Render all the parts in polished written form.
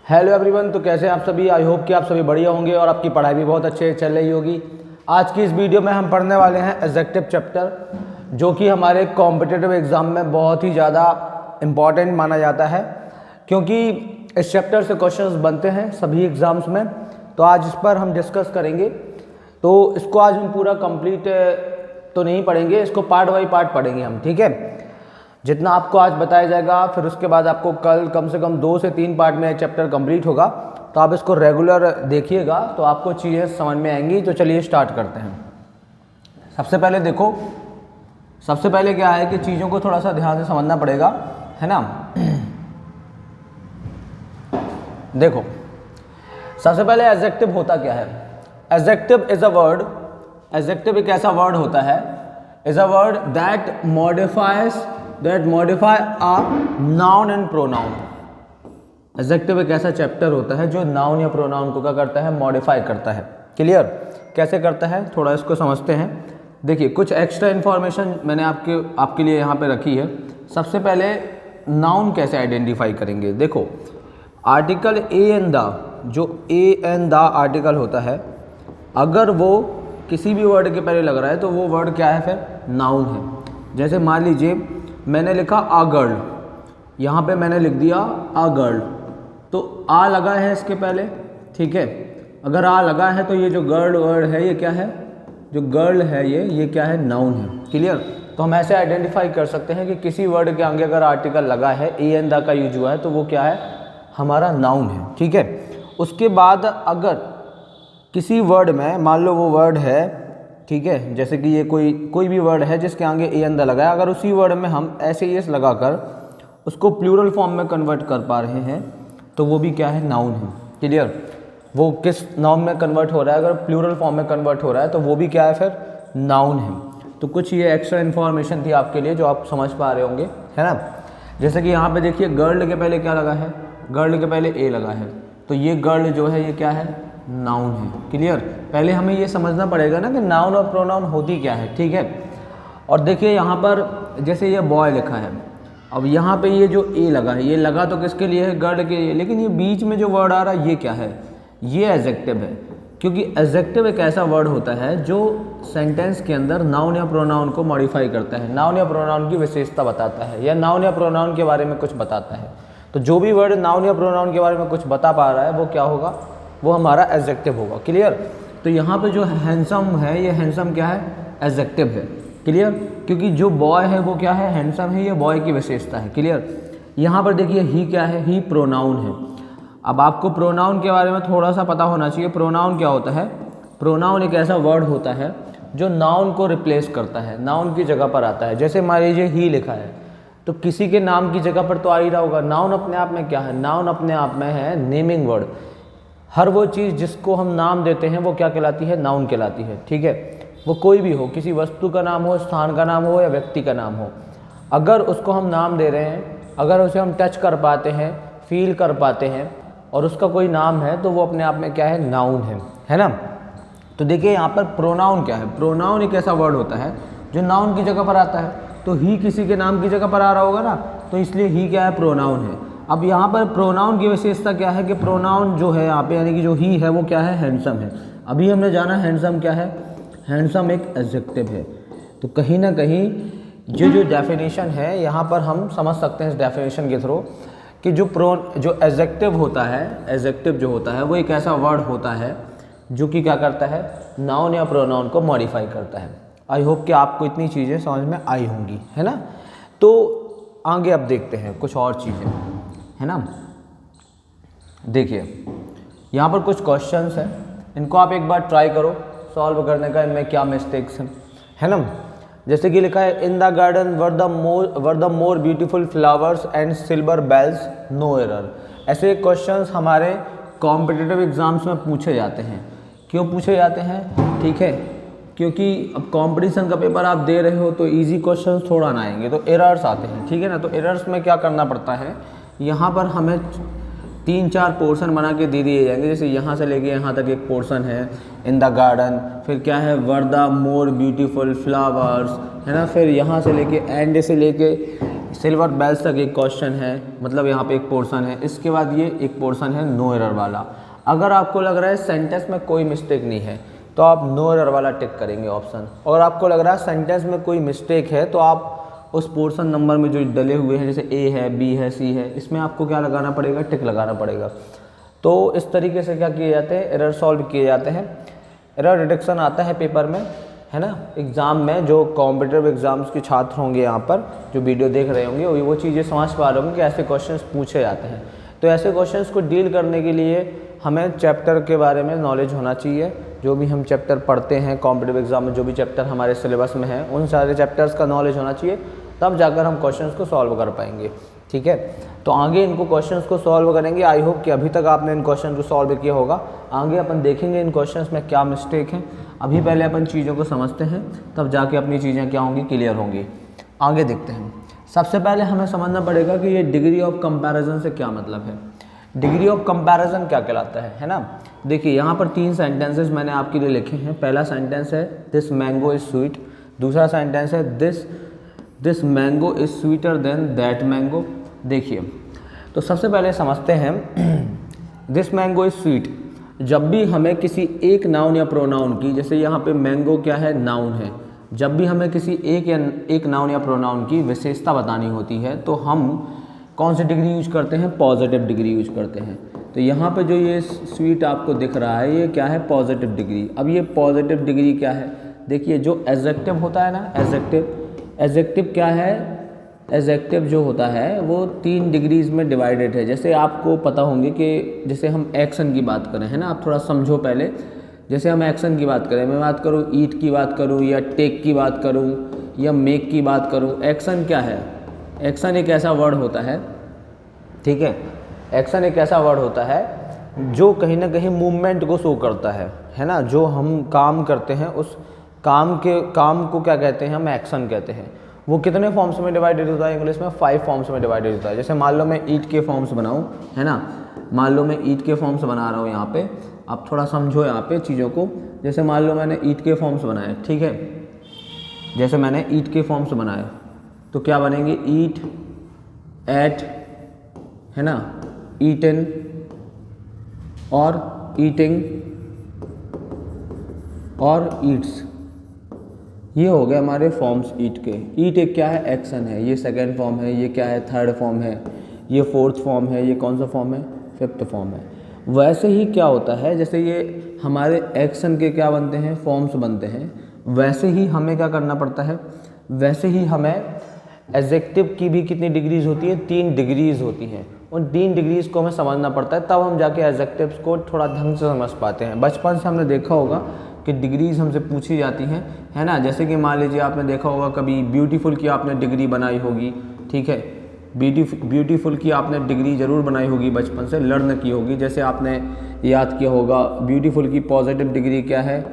Hello everyone, तो कैसे हैं आप सभी। आई होप कि आप सभी बढ़िया होंगे और आपकी पढ़ाई भी बहुत अच्छे चल रही होगी। आज की इस वीडियो में हम पढ़ने वाले हैं एडजेक्टिव चैप्टर, जो कि हमारे कॉम्पिटिटिव एग्ज़ाम में बहुत ही ज़्यादा इम्पॉर्टेंट माना जाता है, क्योंकि इस चैप्टर से क्वेश्चंस बनते हैं सभी एग्ज़ाम्स में। तो आज इस पर हम डिस्कस करेंगे। तो इसको आज हम पूरा कंप्लीट तो नहीं पढ़ेंगे, इसको पार्ट बाई पार्ट पढ़ेंगे हम, ठीक है। जितना आपको आज बताया जाएगा, फिर उसके बाद आपको कल कम से कम 2 से 3 पार्ट में चैप्टर कंप्लीट होगा। तो आप इसको रेगुलर देखिएगा तो आपको चीज़ें समझ में आएंगी। तो चलिए स्टार्ट करते हैं। सबसे पहले देखो, सबसे पहले क्या है कि चीज़ों को थोड़ा सा ध्यान से समझना पड़ेगा, है ना। देखो, सबसे पहले एडजेक्टिव होता क्या है। Adjective is a word, adjective एक ऐसा वर्ड होता है, is a word that modify a noun and pronoun. Adjective एक ऐसा चैप्टर होता है जो नाउन या प्रोनाउन को क्या करता है, मॉडिफाई करता है। क्लियर, कैसे करता है थोड़ा इसको समझते हैं। देखिए, कुछ एक्स्ट्रा इन्फॉर्मेशन मैंने आपके लिए यहाँ पे रखी है। सबसे पहले नाउन कैसे आइडेंटिफाई करेंगे। देखो, आर्टिकल ए एंड द, जो ए एंड द आर्टिकल होता है, अगर वो किसी भी वर्ड के पहले लग रहा है तो वो वर्ड क्या है, फिर नाउन है। जैसे मान लीजिए मैंने लिखा आ गर्ल, यहाँ पे मैंने लिख दिया आ गर्ल, तो आ लगा है इसके पहले, ठीक है। अगर आ लगा है तो ये जो गर्ल वर्ड है ये क्या है, जो गर्ल है ये क्या है, नाउन है। क्लियर, तो हम ऐसे आइडेंटिफाई कर सकते हैं कि किसी वर्ड के आगे अगर आर्टिकल लगा है, ए एंड द का यूज हुआ है, तो वो क्या है, हमारा नाउन है, ठीक है। उसके बाद अगर किसी वर्ड में मान लो वो वर्ड है, ठीक है, जैसे कि ये कोई भी वर्ड है जिसके आगे ए एंड द लगा है, अगर उसी वर्ड में हम ऐसे एस लगाकर उसको प्लूरल फॉर्म में कन्वर्ट कर पा रहे हैं तो वो भी क्या है, नाउन है। क्लियर, वो किस नाउन में कन्वर्ट हो रहा है, अगर प्लूरल फॉर्म में कन्वर्ट हो रहा है तो वो भी क्या है, फिर नाउन है। तो कुछ ये एक्स्ट्रा इन्फॉर्मेशन थी आपके लिए जो आप समझ पा रहे होंगे, है ना। जैसे कि यहाँ पे देखिए, गर्ल के पहले क्या लगा है, गर्ल के पहले ए लगा है, तो ये गर्ल जो है ये क्या है, नाउन है। क्लियर, पहले हमें ये समझना पड़ेगा ना कि नाउन और प्रोनाउन होती क्या है, ठीक है। और देखिए यहाँ पर जैसे ये बॉय लिखा है, अब यहाँ पे ये जो ए लगा है, ये लगा तो किसके लिए है, गर्ल के लिए, लेकिन ये बीच में जो वर्ड आ रहा है ये क्या है, ये एडजेक्टिव है। क्योंकि एडजेक्टिव एक ऐसा वर्ड होता है जो सेंटेंस के अंदर नाउन या प्रोनाउन को मॉडिफाई करता है, नाउन या प्रोनाउन की विशेषता बताता है, या नाउन या प्रोनाउन के बारे में कुछ बताता है। तो जो भी वर्ड नाउन या प्रोनाउन के बारे में कुछ बता पा रहा है वो क्या होगा, वो हमारा एडजेक्टिव होगा। क्लियर, तो यहाँ पे जो हैंडसम है, ये हैंडसम क्या है, एडजेक्टिव है। क्लियर, क्योंकि जो बॉय है वो क्या है, हैंडसम है, ये बॉय की विशेषता है। क्लियर, यहाँ पर देखिए ही क्या है, ही प्रोनाउन है। अब आपको प्रोनाउन के बारे में थोड़ा सा पता होना चाहिए। प्रोनाउन क्या होता है, प्रोनाउन एक ऐसा वर्ड होता है जो नाउन को रिप्लेस करता है, नाउन की जगह पर आता है। जैसे मान लीजिए ही लिखा है, तो किसी के नाम की जगह पर तो आ ही रहा होगा। नाउन अपने आप में क्या है, नाउन अपने आप में है नेमिंग वर्ड। हर वो चीज़ जिसको हम नाम देते हैं वो क्या कहलाती है, नाउन कहलाती है, ठीक है। वो कोई भी हो, किसी वस्तु का नाम हो, स्थान का नाम हो, या व्यक्ति का नाम हो, अगर उसको हम नाम दे रहे हैं, अगर उसे हम टच कर पाते हैं, फील कर पाते हैं और उसका कोई नाम है, तो वो अपने आप में क्या है, नाउन है ना। तो देखिए यहाँ पर प्रोनाउन क्या है, प्रोनाउन एक ऐसा वर्ड होता है जो नाउन की जगह पर आता है। तो ही किसी के नाम की जगह पर आ रहा होगा ना, तो इसलिए ही क्या है, प्रोनाउन है। अब यहाँ पर प्रोनाउन की विशेषता क्या है कि प्रोनाउन जो है यहाँ पे, यानी कि जो ही है वो क्या है, हैंडसम है। अभी हमने जाना हैंडसम क्या है, हैंडसम एक एडजेक्टिव है। तो कहीं ना कहीं जो डेफिनेशन है यहाँ पर हम समझ सकते हैं इस डेफिनेशन के थ्रू कि जो एडजेक्टिव होता है, एडजेक्टिव जो होता है वो एक ऐसा वर्ड होता है जो कि क्या करता है, नाउन या प्रोनाउन को मॉडिफाई करता है। आई होप कि आपको इतनी चीज़ें समझ में आई होंगी, है ना। तो आगे अब देखते हैं कुछ और चीज़ें, है ना। देखिए यहाँ पर कुछ क्वेश्चंस हैं, इनको आप एक बार ट्राई करो सॉल्व करने का, इनमें क्या मिस्टेक्स हैं, है ना। जैसे कि लिखा है, in the garden were the more beautiful flowers and silver bells, no error. ऐसे क्वेश्चंस हमारे कॉम्पिटिटिव एग्जाम्स में पूछे जाते हैं। क्यों पूछे जाते हैं, ठीक है, क्योंकि अब कंपटीशन का पेपर आप दे रहे हो तो इजी क्वेश्चंस थोड़ा ना आएंगे, तो एरर्स आते हैं, ठीक है ना। तो एरर्स में क्या करना पड़ता है, यहाँ पर हमें 3-4 पोर्शन बना के दे दिए जाएंगे। जैसे यहाँ से लेके यहाँ तक एक पोर्शन है, इन द गार्डन, फिर क्या है, वर द मोर ब्यूटीफुल फ्लावर्स, है ना। फिर यहाँ से लेके एंड से लेके सिल्वर बेल्स तक एक क्वेश्चन है, मतलब यहाँ पे एक पोर्शन है, इसके बाद ये एक पोर्शन है नो एरर वाला। अगर आपको लग रहा है सेंटेंस में कोई मिस्टेक नहीं है तो आप नो एरर वाला टिक करेंगे ऑप्शन, और आपको लग रहा है सेंटेंस में कोई मिस्टेक है तो आप उस पोर्शन नंबर में जो डले हुए हैं, जैसे ए है, बी है, सी है, इसमें आपको क्या लगाना पड़ेगा, टिक लगाना पड़ेगा। तो इस तरीके से क्या किए जाते हैं, एरर सॉल्व किए जाते हैं। एरर डिटेक्शन आता है पेपर में, है ना, एग्ज़ाम में। जो कॉम्पिटिटिव एग्ज़ाम्स के छात्र होंगे यहाँ पर जो वीडियो देख रहे होंगे वो चीज़ें समझ पा रहे होंगे कि ऐसे क्वेश्चंस पूछे जाते हैं। तो ऐसे क्वेश्चंस को डील करने के लिए हमें चैप्टर के बारे में नॉलेज होना चाहिए। जो भी हम चैप्टर पढ़ते हैं कॉम्पिटिटिव एग्ज़ाम में, जो भी चैप्टर हमारे सिलेबस में है, उन सारे चैप्टर्स का नॉलेज होना चाहिए, तब जाकर हम क्वेश्चंस को सॉल्व कर पाएंगे। ठीक है, तो आगे इनको क्वेश्चंस को सॉल्व करेंगे। आई होप कि अभी तक आपने इन क्वेश्चन को सॉल्व किया होगा। आगे अपन देखेंगे इन क्वेश्चंस में क्या मिस्टेक है। अभी पहले अपन चीज़ों को समझते हैं, तब जाके अपनी चीज़ें क्या होंगी, क्लियर होंगी। आगे देखते हैं। सबसे पहले हमें समझना पड़ेगा कि ये डिग्री ऑफ कंपैरिजन से क्या मतलब है। डिग्री ऑफ कंपैरिजन क्या कहलाता है ना। देखिए यहाँ पर 3 सेंटेंसेस मैंने आपके लिए लिखे हैं। पहला सेंटेंस है दिस मैंगो इज़ स्वीट, दूसरा सेंटेंस है this mango is sweeter than that mango. देखिए, तो सबसे पहले समझते हैं दिस मैंगो इज़ स्वीट। जब भी हमें किसी एक नाउन या प्रोनाउन की, जैसे यहाँ पे मैंगो क्या है, नाउन है, जब भी हमें किसी एक नाउन या प्रोनाउन की विशेषता बतानी होती है तो हम कौन सी डिग्री यूज करते हैं, पॉजिटिव डिग्री यूज करते हैं। तो यहाँ पे जो ये स्वीट आपको दिख रहा है, ये क्या है, पॉजिटिव डिग्री। अब ये पॉजिटिव डिग्री क्या है, देखिए जो एडजेक्टिव होता है ना, एडजेक्टिव क्या है, एडजेक्टिव जो होता है वो 3 डिग्रीज में डिवाइडेड है। जैसे आपको पता होंगे कि जैसे हम एक्शन की बात करें, है ना, आप थोड़ा समझो पहले। जैसे हम एक्शन की बात करें, मैं बात करूँ ईट की बात करूँ, या टेक की बात करूँ, या मेक की बात करूँ। एक्शन क्या है, एक्शन एक ऐसा वर्ड होता है, ठीक है, एक्शन एक ऐसा वर्ड होता है जो कहीं ना कहीं मूवमेंट को शो करता है ना। जो हम काम करते हैं उस काम को क्या कहते हैं, हम एक्शन कहते हैं। वो कितने फॉर्म्स में डिवाइडेड होता है, इंग्लिश में 5 फॉर्म्स में डिवाइडेड होता है। जैसे मान लो मैं ईट के फॉर्म्स बनाऊँ, है ना, मान लो मैं ईट के फॉर्म्स बना रहा हूँ यहाँ पे। आप थोड़ा समझो यहाँ पे चीज़ों को। जैसे मान लो मैंने ईट के फॉर्म्स बनाए, ठीक है, जैसे मैंने ईट के फॉर्म्स बनाए तो क्या बनेंगे, ईट, एट, है ना, ईटन और ईटिंग और ईट्स। ये हो गए हमारे फॉर्म्स ईट के। ईट एक क्या है, एक्शन है, ये सेकंड फॉर्म है, ये क्या है, थर्ड फॉर्म है, ये फोर्थ फॉर्म है, ये कौन सा फॉर्म है, फिफ्थ फॉर्म है। वैसे ही क्या होता है, जैसे ये हमारे एक्शन के क्या बनते हैं, फॉर्म्स बनते हैं, वैसे ही हमें क्या करना पड़ता है, वैसे ही हमें एडजेक्टिव की भी कितनी डिग्रीज होती है, 3 डिग्रीज होती हैं। उन 3 डिग्रीज को हमें समझना पड़ता है, तब हम जाके एडजेक्टिव्स को थोड़ा ढंग से समझ पाते हैं। बचपन से हमने देखा होगा कि डिग्रीज हमसे पूछी जाती हैं, है ना। जैसे कि मान लीजिए आपने देखा होगा कभी ब्यूटीफुल की आपने डिग्री बनाई होगी, ठीक है, ब्यूटीफुल की आपने डिग्री ज़रूर बनाई होगी, बचपन से लर्न की होगी। जैसे आपने याद किया होगा ब्यूटीफुल की पॉजिटिव डिग्री क्या है,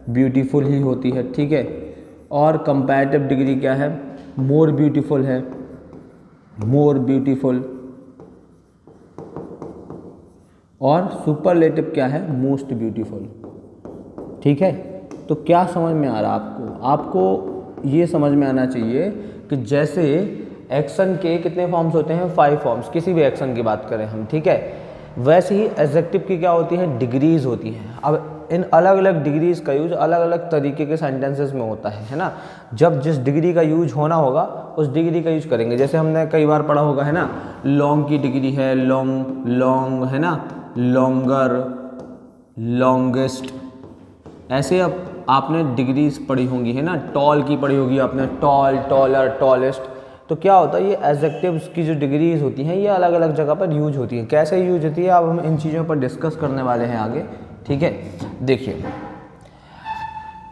ब्यूटीफुल ही होती है, ठीक है। और कंपैरेटिव डिग्री क्या है, मोर ब्यूटीफुल है, मोर ब्यूटीफुल। और सुपरलेटिव क्या है, मोस्ट ब्यूटीफुल, ठीक है। तो क्या समझ में आ रहा आपको, आपको ये समझ में आना चाहिए कि जैसे एक्शन के कितने फॉर्म्स होते हैं, 5 फॉर्म्स, किसी भी एक्शन की बात करें हम, ठीक है, वैसे ही एडजेक्टिव की क्या होती है, डिग्रीज होती हैं। अब इन अलग अलग डिग्रीज का यूज अलग अलग तरीके के सेंटेंसेस में होता है ना। जब जिस डिग्री का यूज होना होगा उस डिग्री का यूज करेंगे। जैसे हमने कई बार पढ़ा होगा, है ना, लॉन्ग की डिग्री है लॉन्ग, है ना, लॉन्गर, लॉन्गेस्ट। ऐसे अब आपने डिग्रीज पढ़ी होंगी, है ना, टॉल की पढ़ी होगी आपने, टॉल, टॉलर, टॉलेस्ट। तो क्या होता है, ये एडजेक्टिव्स की जो डिग्रीज होती हैं ये अलग अलग जगह पर यूज होती हैं। कैसे यूज होती है, अब हम इन चीज़ों पर डिस्कस करने वाले हैं आगे, ठीक है। देखिए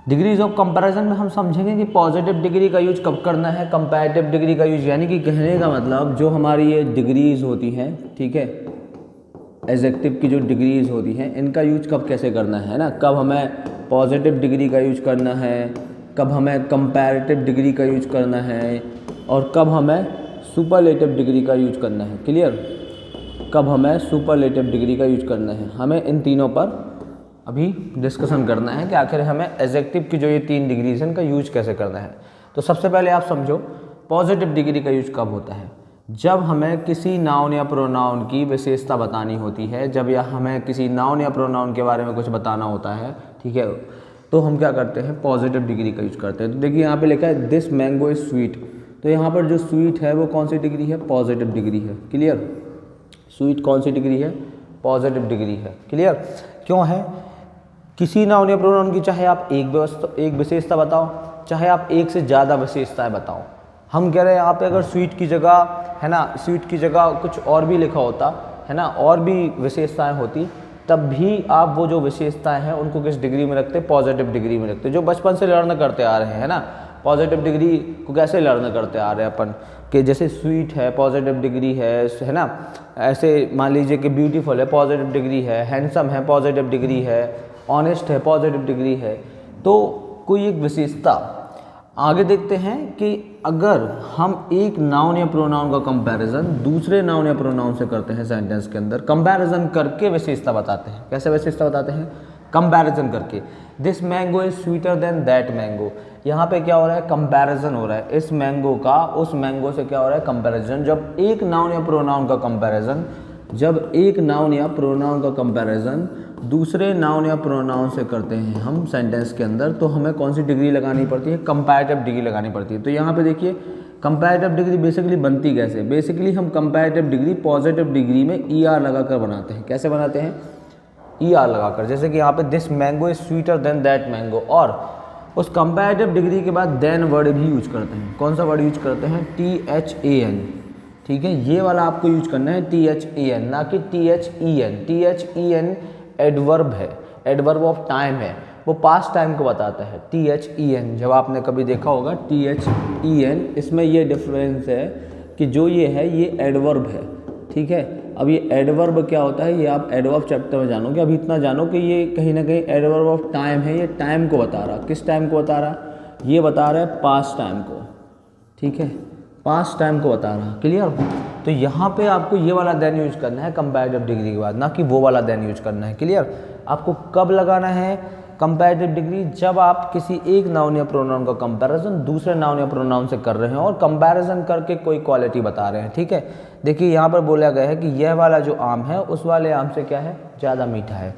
डिग्रीज ऑफ कंपैरिजन में हम समझेंगे कि पॉजिटिव डिग्री का यूज कब करना है, कंपैरेटिव डिग्री का यूज, यानी कि कहने का मतलब जो हमारी ये डिग्रीज होती हैं, ठीक है, एडजेक्टिव की जो डिग्रीज होती हैं इनका यूज कब कैसे करना है ना। कब हमें पॉजिटिव डिग्री का यूज करना है, कब हमें कंपैरेटिव डिग्री का यूज करना है, और कब हमें सुपरलेटिव डिग्री का यूज करना है। क्लियर, कब हमें सुपरलेटिव डिग्री का यूज करना है। हमें इन तीनों पर अभी डिस्कशन करना है कि आखिर हमें एडजेक्टिव की जो ये 3 डिग्रीज हैं इनका यूज कैसे करना है। तो सबसे पहले आप समझो पॉजिटिव डिग्री का यूज कब होता है? जब हमें किसी नाउन या प्रोनाउन की विशेषता बतानी होती है, जब या हमें किसी नाउन या प्रोनाउन के बारे में कुछ बताना होता है, ठीक है, तो हम क्या करते हैं? पॉजिटिव डिग्री का यूज करते हैं। तो देखिए यहाँ पे लिखा है दिस मैंगो इज स्वीट, तो यहाँ पर जो स्वीट है वो कौन सी डिग्री है? पॉजिटिव डिग्री है। क्लियर? स्वीट कौन सी डिग्री है? पॉजिटिव डिग्री है। क्लियर? क्यों है? किसी नाउन या प्रोनाउन की चाहे आप एक विशेषता बताओ, चाहे आप एक से ज़्यादा विशेषताएं बताओ। हम कह रहे हैं यहाँ पे अगर स्वीट की जगह, है ना, स्वीट की जगह कुछ और भी लिखा होता, है ना, और भी विशेषताएं होती, तब भी आप वो जो विशेषताएं हैं उनको किस डिग्री में रखते? पॉजिटिव डिग्री में रखते। जो बचपन से लर्न करते आ रहे हैं, है ना, पॉजिटिव डिग्री को कैसे लर्न करते आ रहे हैं अपन, कि जैसे स्वीट है पॉजिटिव डिग्री है ना, ऐसे मान लीजिए कि ब्यूटीफुल है पॉजिटिव डिग्री है, हैंडसम है पॉजिटिव डिग्री है, ऑनेस्ट है पॉजिटिव डिग्री है। तो कोई एक विशेषता। आगे देखते हैं कि अगर हम एक नाउन या प्रोनाउन का कंपैरिजन दूसरे नाउन या प्रोनाउन से करते हैं सेंटेंस के अंदर, कंपैरिजन करके विशेषता बताते हैं। कैसे विशेषता बताते हैं? कंपैरिजन करके। This mango is sweeter than that mango, यहाँ पे क्या हो रहा है? कंपैरिजन हो रहा है इस मैंगो का उस मैंगो से। क्या हो रहा है? कंपैरिजन। जब एक नाउन या प्रोनाउन का कंपैरिजन, जब एक नाउन या प्रोनाउन का कंपैरिजन दूसरे नाउन या प्रोनाउन से करते हैं हम सेंटेंस के अंदर, तो हमें कौन सी डिग्री लगानी पड़ती है? कंपैरेटिव डिग्री लगानी पड़ती है। तो यहाँ पे देखिए कंपैरेटिव डिग्री बेसिकली बनती कैसे? बेसिकली हम कंपैरेटिव डिग्री पॉजिटिव डिग्री में ER लगाकर बनाते हैं। कैसे बनाते हैं? ER लगाकर। जैसे कि यहाँ पे this mango is sweeter than that mango, और उस कंपैरेटिव डिग्री के बाद देन वर्ड भी यूज करते हैं। कौन सा वर्ड यूज करते हैं? THAN। ठीक है, ये वाला आपको यूज करना है THAN, ना कि THEN। THEN एडवर्ब है, एडवर्ब ऑफ टाइम है, वो पास्ट टाइम को बताता है। THEN जब आपने कभी देखा होगा THEN, इसमें ये डिफरेंस है कि जो ये है ये एडवर्ब है। ठीक है, अब ये एडवर्ब क्या होता है ये आप एडवर्ब चैप्टर में जानोगे। अभी इतना जानो कि ये कहीं ना कहीं एडवर्ब ऑफ टाइम है, ये टाइम को बता रहा। किस टाइम को बता रहा? ये बता रहा है पास्ट टाइम को। ठीक है, पास्ट टाइम को बता रहा। क्लियर? तो यहाँ पे आपको ये वाला देन यूज करना है कंपैरेटिव डिग्री के बाद, ना कि वो वाला देन यूज करना है। क्लियर? आपको कब लगाना है कंपैरेटिव डिग्री? जब आप किसी एक नाउन या प्रोनाउन का कंपैरिजन दूसरे नाउन या प्रोनाउन से कर रहे हैं और कंपैरिजन करके कोई क्वालिटी बता रहे हैं। ठीक है, देखिए यहाँ पर बोला गया है कि यह वाला जो आम है उस वाले आम से क्या है? ज़्यादा मीठा है।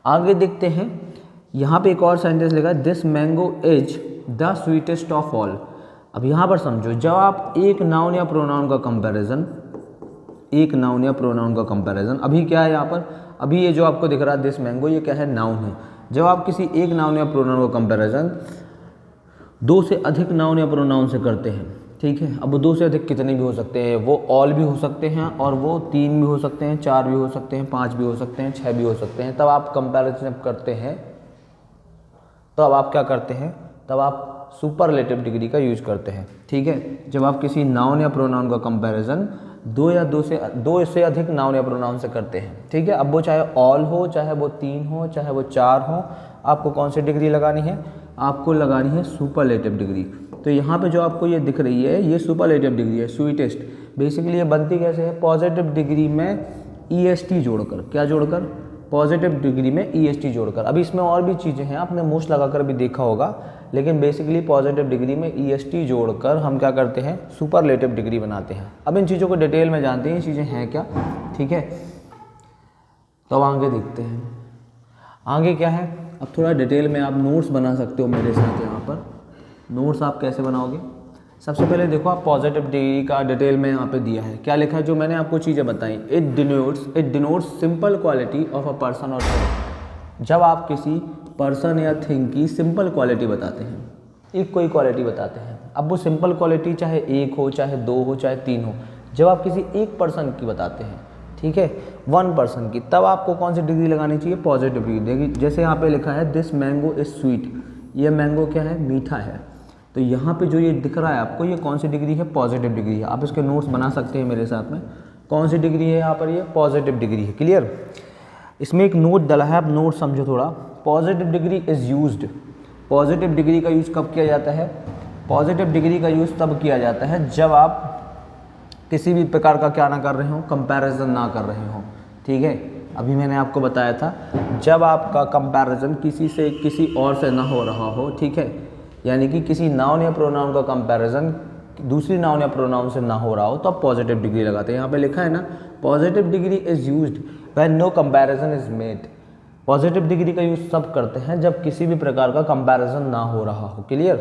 आगे देखते हैं, यहाँ पे एक और सेंटेंस लिखा है this mango is the sweetest of all. अब यहाँ पर समझो, जब आप एक नाउन या प्रोनाउन का कंपैरिजन, एक नाउन या प्रोनाउन का कंपैरिजन, अभी क्या है यहाँ पर? अभी ये जो आपको दिख रहा है दिस मैंगो, ये क्या है? नाउन है। जब आप किसी एक नाउन या प्रोनाउन का कंपैरिजन दो से अधिक नाउन या प्रोनाउन से करते हैं, ठीक है, अब वो दो से अधिक कितने भी हो सकते हैं, वो ऑल भी हो सकते हैं और वो 3 भी हो सकते हैं, 4 भी हो सकते हैं, 5 भी हो सकते हैं, 6 भी हो सकते हैं। तब आप कंपैरिजन करते हैं, तो अब आप क्या करते हैं? तब आप सुपरलेटिव डिग्री का यूज करते हैं। ठीक है, जब आप किसी नाउन या प्रोनाउन का कंपैरिजन दो से अधिक नाउन या प्रोनाउन से करते हैं। ठीक है, अब वो चाहे ऑल हो, चाहे वो 3 हो, चाहे वो 4 हो, आपको कौन सी डिग्री लगानी है? आपको लगानी है सुपरलेटिव डिग्री। तो यहाँ पे जो आपको ये दिख रही है ये सुपरलेटिव डिग्री है, स्वीटेस्ट। बेसिकली ये बनती कैसे है? पॉजिटिव डिग्री में EST जोड़कर। क्या जोड़कर? पॉजिटिव डिग्री में EST जोड़कर। अभी इसमें और भी चीज़ें हैं, आपने मोस्ट लगाकर भी देखा होगा, लेकिन बेसिकली पॉजिटिव डिग्री में EST जोड़कर हम क्या करते हैं? सुपरलेटिव डिग्री बनाते हैं। अब इन चीज़ों को डिटेल में जानते हैं, ये चीज़ें हैं क्या। ठीक है, तो अब आगे देखते हैं आगे क्या है। अब थोड़ा डिटेल में आप नोट्स बना सकते हो मेरे साथ। यहाँ पर नोट्स आप कैसे बनाओगे? सबसे पहले देखो, आप पॉजिटिव डिग्री का डिटेल में यहाँ पे दिया है। क्या लिखा है? जो मैंने आपको चीज़ें बताई, it denotes simple quality of a person और थिंग। जब आप किसी पर्सन या थिंग की सिंपल क्वालिटी बताते हैं, एक कोई क्वालिटी बताते हैं, अब वो सिंपल क्वालिटी चाहे 1 हो, चाहे 2 हो, चाहे 3 हो, जब आप किसी एक पर्सन की बताते हैं, ठीक है, 1 पर्सन की, तब आपको कौन सी डिग्री लगानी चाहिए? Positive degree. देखिए जैसे यहाँ पे लिखा है दिस मैंगो इज स्वीट, ये मैंगो क्या है? मीठा है। तो यहाँ पे जो ये दिख रहा है आपको, ये कौन सी डिग्री है? पॉजिटिव डिग्री है। आप इसके नोट्स बना सकते हैं मेरे साथ में। कौन सी डिग्री है यहाँ पर? ये पॉजिटिव डिग्री है। क्लियर? इसमें एक नोट डला है, आप नोट समझो थोड़ा। Positive degree is used. Positive degree का यूज़ कब किया जाता है? पॉजिटिव डिग्री का यूज़ तब किया जाता है जब आप किसी भी प्रकार का क्या ना कर रहे हो? कंपैरिजन ना कर रहे हो। ठीक है, अभी मैंने आपको बताया था, जब आपका कंपैरिजन किसी से किसी और से ना हो रहा हो, ठीक है, यानी कि किसी नाउन या प्रोनाउन का कंपैरिजन दूसरी नाउन या प्रोनाउन से ना हो रहा हो तो आप पॉजिटिव डिग्री लगाते हैं। यहाँ पे लिखा है ना, positive degree is used when no comparison is made. Positive degree का यूज तब करते हैं जब किसी भी प्रकार का कंपैरिजन ना हो रहा हो। क्लियर?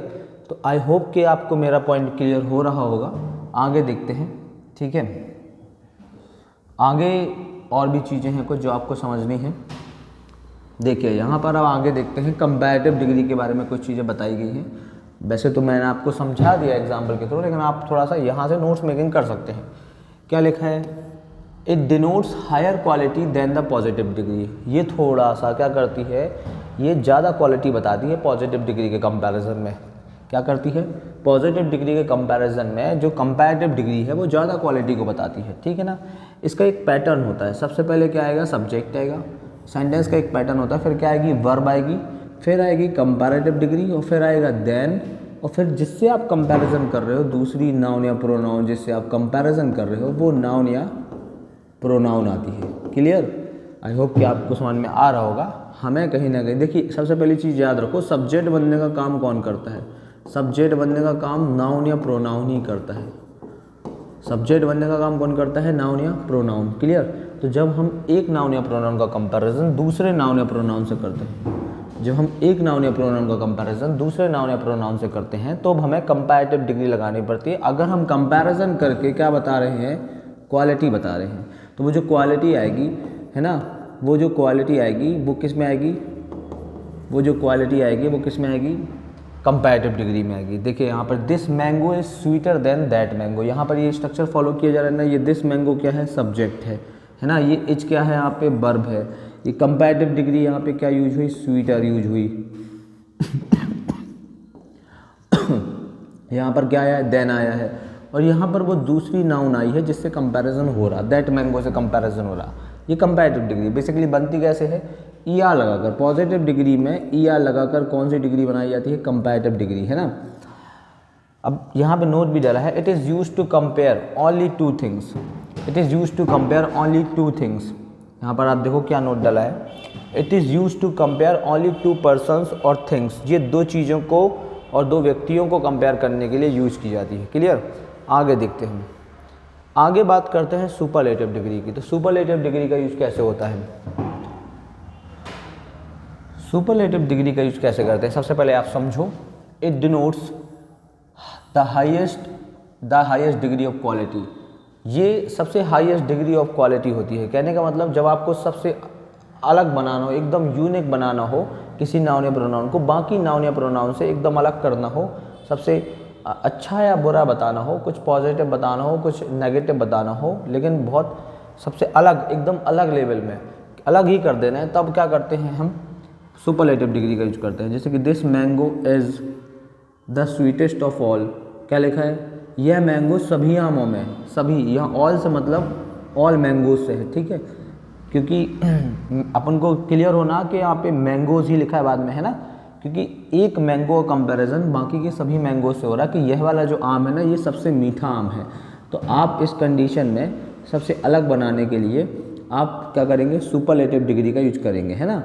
तो आई होप कि आपको मेरा पॉइंट क्लियर हो रहा होगा। आगे देखते हैं, ठीक है। आगे और भी चीज़ें हैं कुछ जो आपको समझनी है। देखिए यहाँ पर अब आगे देखते हैं, कंपैरेटिव डिग्री के बारे में कुछ चीज़ें बताई गई हैं। वैसे तो मैंने आपको समझा दिया एग्जाम्पल के थ्रू, लेकिन आप थोड़ा सा यहाँ से नोट्स मेकिंग कर सकते हैं। क्या लिखा है? It denotes higher quality than the positive degree. ये थोड़ा सा क्या करती है, ये ज़्यादा क्वालिटी बताती है पॉजिटिव डिग्री के कंपैरिजन में। क्या करती है? पॉजिटिव डिग्री के कंपैरिजन में जो कंपैरेटिव डिग्री है वो ज़्यादा क्वालिटी को बताती है, ठीक है ना। इसका एक पैटर्न होता है। सबसे पहले क्या आएगा? सब्जेक्ट आएगा। सेंटेंस का एक पैटर्न होता है, फिर क्या आएगी? वर्ब आएगी, फिर आएगी कंपैरेटिव डिग्री, और फिर आएगा देन, और फिर जिससे आप कंपैरिजन कर रहे हो, दूसरी नाउन या प्रोनाउन जिससे आप कंपैरिजन कर रहे हो, वो नाउन या प्रोनाउन आती है। क्लियर? आई होप कि आपको समझ में आ रहा होगा। हमें कहीं ना कहीं देखिए, सबसे पहली चीज़ याद रखो, सब्जेक्ट बनने का काम कौन करता है? सब्जेक्ट बनने का काम नाउन या प्रोनाउन ही करता है। सब्जेक्ट बनने का काम कौन करता है? नाउन या प्रोनाउन। क्लियर? तो जब हम एक नाउन या प्रोनाउन का कंपैरिजन दूसरे नाउन या प्रोनाउन से करते हैं, जब हम एक नाउन या प्रोनाउन का कंपैरिजन दूसरे नाउन या प्रोनाउन से करते हैं, तो अब हमें कंपैरेटिव डिग्री लगानी पड़ती है। अगर हम कंपैरिजन करके क्या बता रहे हैं? क्वालिटी बता रहे हैं। तो वो जो क्वालिटी आएगी, है ना, वो जो क्वालिटी आएगी वो किस में आएगी? वो जो क्वालिटी आएगी वो किस में आएगी? कंपैरेटिव डिग्री में आएगी। देखिए यहाँ पर this mango is sweeter than that mango. यहाँ पर ये स्ट्रक्चर फॉलो किया जा रहा है ना। ये दिस मैंगो क्या है? सब्जेक्ट है ना। ये इज क्या है? यहाँ पे वर्ब है। ये कंपैरेटिव डिग्री यहाँ पे क्या यूज हुई? स्वीटर यूज हुई। यहाँ पर क्या आया है? देन आया है। और यहाँ पर वो दूसरी नाउन आई है जिससे कंपैरिजन हो रहा, दैट मैंगो से कंपैरिजन हो रहा। ये कंपैरेटिव डिग्री बेसिकली बनती कैसे है? ई आर लगाकर। पॉजिटिव डिग्री में ई आर लगाकर कौन सी डिग्री बनाई जाती है? कंपैरेटिव डिग्री, है ना। अब यहाँ पे नोट भी डाला है, it is used to compare only two things. It is used to compare only two things. यहाँ पर आप देखो क्या नोट डाला है, it is used to compare only two persons और थिंग्स। ये दो चीज़ों को और दो व्यक्तियों को कंपेयर करने के लिए यूज की जाती है। क्लियर? आगे देखते हैं। आगे बात करते हैं सुपरलेटिव डिग्री की। तो सुपरलेटिव डिग्री का यूज कैसे होता है? सुपरलेटिव डिग्री का यूज कैसे करते हैं? सबसे पहले आप समझो, it denotes the highest degree of quality. ये सबसे हाईएस्ट डिग्री ऑफ क्वालिटी होती है। कहने का मतलब जब आपको सबसे अलग बनाना हो, एकदम यूनिक बनाना हो किसी नाउन या प्रोनाउन को, बाकी नाउन या प्रोनाउन से एकदम अलग करना हो, सबसे अच्छा या बुरा बताना हो, कुछ पॉजिटिव बताना हो, कुछ नेगेटिव बताना हो, लेकिन बहुत सबसे अलग, एकदम अलग लेवल में अलग ही कर देना है, तब क्या करते हैं हम? सुपरलेटिव डिग्री का यूज करते हैं। जैसे कि this mango is the sweetest of all. क्या लिखा है? यह मैंगो सभी आमों में, सभी, यहाँ ऑल से मतलब ऑल मैंगोज से है, ठीक है। क्योंकि अपन को क्लियर होना कि यहाँ पे मैंगोज ही लिखा है बाद में, है ना, क्योंकि एक मैंगो का कंपैरिजन बाकी के सभी मैंगो से हो रहा है कि यह वाला जो आम है ना, ये सबसे मीठा आम है। तो आप इस कंडीशन में सबसे अलग बनाने के लिए आप क्या करेंगे? सुपरलेटिव डिग्री का यूज करेंगे, है ना।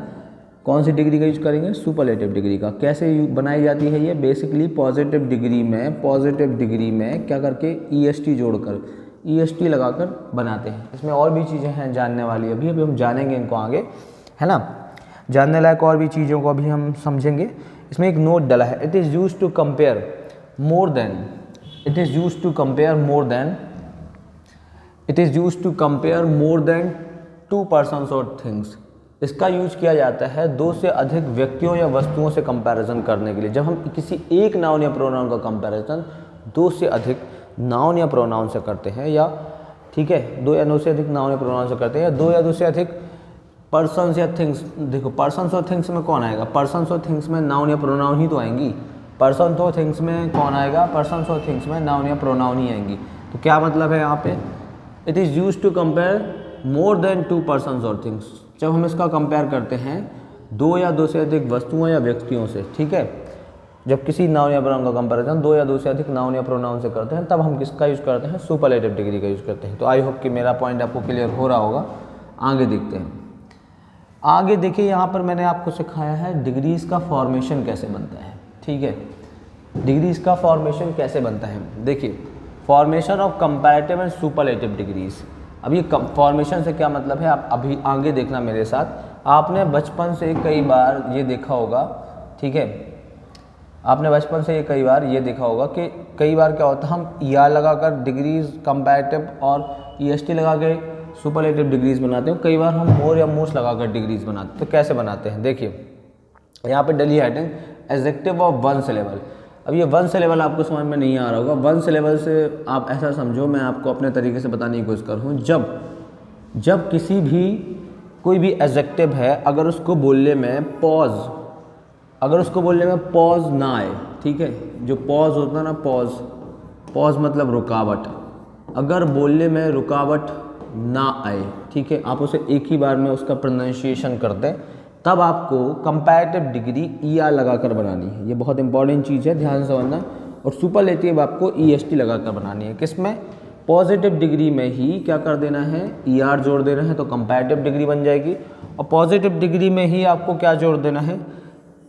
कौन सी डिग्री का यूज करेंगे? सुपरलेटिव डिग्री का। कैसे बनाई जाती है ये? बेसिकली पॉजिटिव डिग्री में क्या करके? ईएसटी जोड़कर, ईएसटी लगाकर बनाते हैं। इसमें और भी चीज़ें हैं जानने वाली, अभी हम जानेंगे इनको आगे, है ना। जानने लायक और भी चीज़ों को अभी हम समझेंगे। इसमें एक नोट डाला है, it is used to compare more than, it is used to compare more than, it is used to compare more than two persons और थिंग्स। इसका यूज किया जाता है दो से अधिक व्यक्तियों या वस्तुओं से कंपैरिजन करने के लिए। जब हम किसी एक नाउन या प्रोनाउन का कंपैरिजन दो से अधिक नाउन या प्रोनाउन से करते हैं, या ठीक है, दो या दो से अधिक नाउन या प्रोनाउन से करते हैं, या दो या दो से अधिक पर्सन्स या थिंग्स। देखो पर्सन्स और थिंग्स में कौन आएगा? पर्सन्स और थिंग्स में नाउन या प्रोनाउन ही तो आएंगी। पर्सन्स और थिंग्स में कौन आएगा? पर्सन्स और थिंग्स में नाउन या प्रोनाउन ही आएंगी। तो क्या मतलब है यहाँ पे? It is used to compare more than two persons और थिंग्स। जब हम इसका कंपेयर करते हैं दो या दो से अधिक वस्तुओं या व्यक्तियों से, ठीक है, जब किसी नाउन या प्रोनाउन का कंपैरिजन दो या दो से अधिक नाउन या प्रोनाउन से करते हैं, तब हम किसका यूज करते हैं? सुपरलेटिव डिग्री का यूज करते हैं। तो आई होप कि मेरा पॉइंट आपको क्लियर हो रहा होगा। आगे देखते हैं। आगे देखिए, यहाँ पर मैंने आपको सिखाया है डिग्रीज का फॉर्मेशन कैसे बनता है, ठीक है। डिग्रीज का फॉर्मेशन कैसे बनता है, देखिए formation of comparative and superlative degrees. अब ये फॉर्मेशन से क्या मतलब है, आप अभी आगे देखना मेरे साथ। आपने बचपन से कई बार ये देखा होगा, ठीक है, आपने बचपन से कई बार ये देखा होगा कि कई बार क्या होता है, हम ईआर लगाकर डिग्रीज कंपैरेटिव और ईएसटी लगा के सुपरलेटिव डिग्रीज बनाते हैं। कई बार हम मोर या मोस्ट लगाकर डिग्रीज बनाते हैं। तो कैसे बनाते हैं, देखिए यहाँ पे डली heading adjective of one syllable. अब ये वन सिलेबल आपको समझ में नहीं आ रहा होगा। वन सिलेबल से आप ऐसा समझो, मैं आपको अपने तरीके से बताने की कोशिश कर रहा हूँ। जब किसी भी कोई भी एडजेक्टिव है, अगर उसको बोलने में पॉज ना आए, ठीक है, जो पॉज होता है ना, पॉज मतलब रुकावट, अगर बोलने में रुकावट ना आए, ठीक है, आप उसे एक ही बार में उसका प्रोनाउंसिएशन कर दें, तब आपको कंपैरेटिव डिग्री ईआर लगाकर बनानी है। ये बहुत इंपॉर्टेंट चीज़ है, ध्यान से समझना। और सुपरलेटिव आपको ईएसटी लगाकर बनानी है। किसमें, पॉजिटिव डिग्री में ही क्या कर देना है, ईआर जोड़ देना है, तो कंपैरेटिव डिग्री बन जाएगी। और पॉजिटिव डिग्री में ही आपको क्या जोड़ देना है,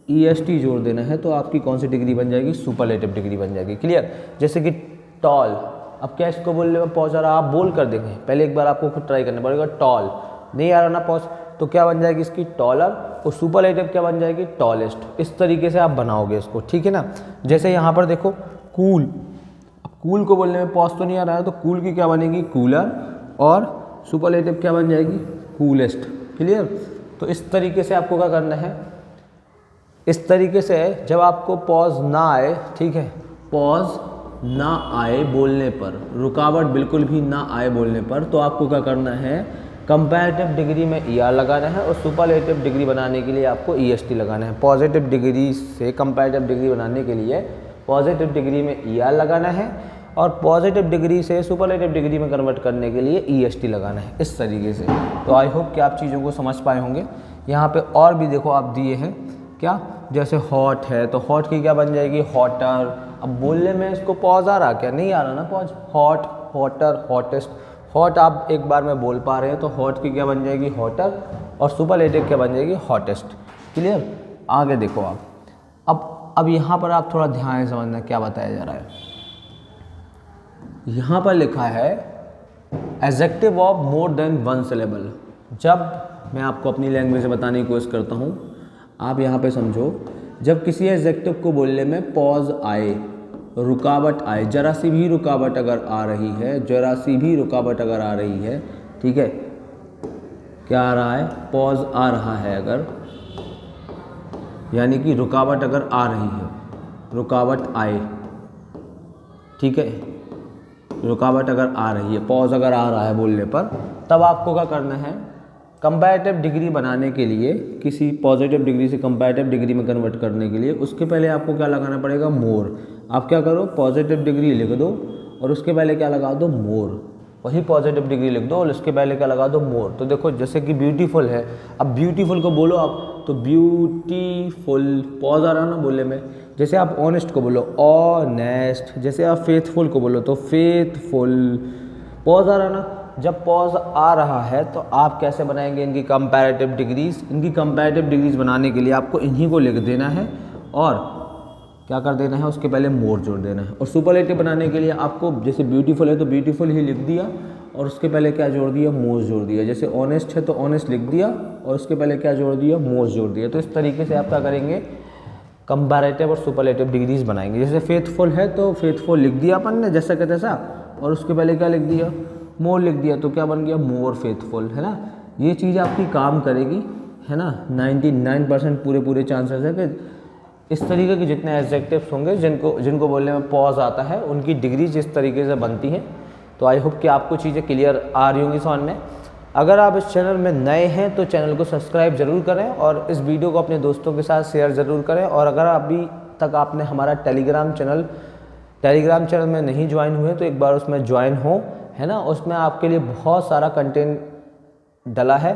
ईएसटी जोड़ देना है, तो आपकी कौन सी डिग्री बन जाएगी, सुपरलेटिव डिग्री बन जाएगी। क्लियर। जैसे कि टॉल, अब क्या इसको बोलने में पॉज आ रहा, आप बोल कर देंगे, पहले एक बार आपको खुद ट्राई करना पड़ेगा। टॉल नहीं आ रहा ना पॉज, तो क्या बन जाएगी इसकी, टॉलर। और सुपरलेटिव क्या बन जाएगी, टॉलेस्ट। इस तरीके से आप बनाओगे इसको, ठीक है ना। जैसे यहाँ पर देखो कूल, कूल को बोलने में पॉज तो नहीं आ रहा है, तो कूल की क्या बनेगी, कूलर, और सुपरलेटिव क्या बन जाएगी, कूलेस्ट। क्लियर। तो इस तरीके से आपको क्या करना है, इस तरीके से जब आपको पॉज ना आए, ठीक है, पॉज ना आए बोलने पर, रुकावट बिल्कुल भी ना आए बोलने पर, तो आपको क्या करना है, कंपैरेटिव डिग्री में ईआर लगाना है, और सुपरलेटिव डिग्री बनाने के लिए आपको ईएसटी लगाना है। पॉजिटिव डिग्री से कंपैरेटिव डिग्री बनाने के लिए पॉजिटिव डिग्री में ईआर लगाना है, और पॉजिटिव डिग्री से सुपरलेटिव डिग्री में कन्वर्ट करने के लिए ईएसटी लगाना है, इस तरीके से। तो आई होप कि आप चीज़ों को समझ पाए होंगे। यहाँ पे और भी देखो आप दिए हैं क्या, जैसे हॉट है, तो हॉट की क्या बन जाएगी, हॉटर। अब बोलने में इसको पॉज आ रहा, क्या नहीं आ रहा ना pause, hot, hotter, hottest. Hot आप एक बार में बोल पा रहे हैं, तो हॉट की क्या बन जाएगी, हॉटर, और सुपरलेटिव क्या बन जाएगी, हॉटेस्ट। क्लियर। आगे देखो आप, अब यहाँ पर आप थोड़ा ध्यान से समझना क्या बताया जा रहा है। यहाँ पर लिखा है adjective of more than one syllable. जब मैं आपको अपनी लैंग्वेज से बताने की कोशिश करता हूँ, आप यहाँ पे समझो, जब किसी एडजेक्टिव को बोलने में पॉज आए, रुकावट आए, जरा सी भी रुकावट अगर आ रही है, जरा सी भी रुकावट अगर आ रही है, ठीक है, क्या आ रहा है, पॉज आ रहा है अगर, यानी कि रुकावट अगर आ रही है, रुकावट आए, ठीक है, रुकावट अगर आ रही है, पॉज अगर आ रहा है बोलने पर, तब आपको क्या करना है, कंपैरेटिव डिग्री बनाने के लिए, किसी पॉजिटिव डिग्री से कंपैरेटिव डिग्री में कन्वर्ट करने के लिए, उसके पहले आपको क्या लगाना पड़ेगा, मोर। आप क्या करो, पॉजिटिव डिग्री लिख दो और उसके पहले क्या लगा दो, मोर। वही पॉजिटिव डिग्री लिख दो और उसके पहले क्या लगा दो, मोर। तो देखो जैसे कि ब्यूटीफुल है, अब ब्यूटीफुल को बोलो आप, तो ब्यूटीफुल, पॉज आ रहा ना बोलने में। जैसे आप ऑनेस्ट को बोलो, ऑनेस्ट। जैसे आप फेथफुल को बोलो, तो फेथफुल, पॉज आ रहा ना। जब पॉज आ रहा है तो आप कैसे बनाएंगे इनकी कंपैरेटिव डिग्रीज। इनकी कंपैरेटिव डिग्रीज बनाने के लिए आपको इन्हीं को लिख देना है और क्या कर देना है, उसके पहले मोर जोड़ देना है। और सुपरलेटिव बनाने के लिए आपको, जैसे ब्यूटीफुल है तो ब्यूटीफुल ही लिख दिया और उसके पहले क्या जोड़ दिया, मोर जोड़ दिया। जैसे ऑनेस्ट है तो ऑनेस्ट लिख दिया और उसके पहले क्या जोड़ दिया, मोर जोड़ दिया। तो इस तरीके से आप क्या करेंगे, कंपैरेटिव और सुपरलेटिव डिग्रीज बनाएंगे। जैसे फेथफुल है तो फेथफुल लिख दिया अपन ने जैसा कहते तैसा, और उसके पहले क्या लिख दिया, मोर लिख दिया, तो क्या बन गया, मोर फेथफुल, है ना। ये चीज़ आपकी काम करेगी, है ना। 99% पूरे चांसेस है कि इस तरीके के जितने एडजेक्टिव्स होंगे जिनको बोलने में पॉज आता है, उनकी डिग्रीज इस तरीके से बनती हैं। तो आई होप कि आपको चीज़ें क्लियर आ रही होंगी समझ में। अगर आप इस चैनल में नए हैं तो चैनल को सब्सक्राइब ज़रूर करें और इस वीडियो को अपने दोस्तों के साथ शेयर ज़रूर करें। और अगर अभी तक आपने हमारा टेलीग्राम चैनल में नहीं ज्वाइन हुए तो एक बार उसमें ज्वाइन हो, है ना। उसमें आपके लिए बहुत सारा कंटेंट डला है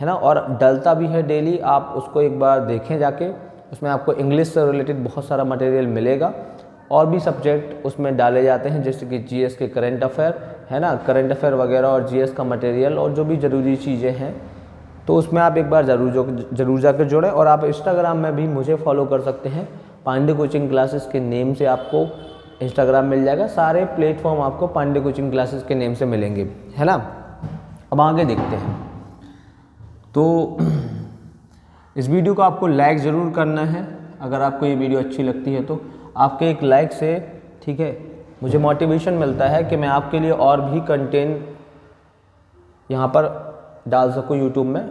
ना, और डलता भी है डेली। आप उसको एक बार देखें जाके, उसमें आपको इंग्लिश से रिलेटेड बहुत सारा मटेरियल मिलेगा। और भी सब्जेक्ट उसमें डाले जाते हैं, जैसे कि जीएस के करंट अफेयर, है ना, करंट अफेयर वगैरह, और जीएस का मटेरियल और जो भी ज़रूरी चीज़ें हैं, तो उसमें आप एक बार ज़रूर जाकर जुड़ें। और आप इंस्टाग्राम में भी मुझे फॉलो कर सकते हैं, पांडे कोचिंग क्लासेस के नेम से आपको इंस्टाग्राम मिल जाएगा, सारे प्लेटफॉर्म आपको पांडे कोचिंग क्लासेस के नेम से मिलेंगे, है ना। अब आगे देखते हैं। तो इस वीडियो को आपको लाइक ज़रूर करना है, अगर आपको ये वीडियो अच्छी लगती है तो आपके एक लाइक से, ठीक है, मुझे मोटिवेशन मिलता है कि मैं आपके लिए और भी कंटेंट यहाँ पर डाल सकूँ यूट्यूब में।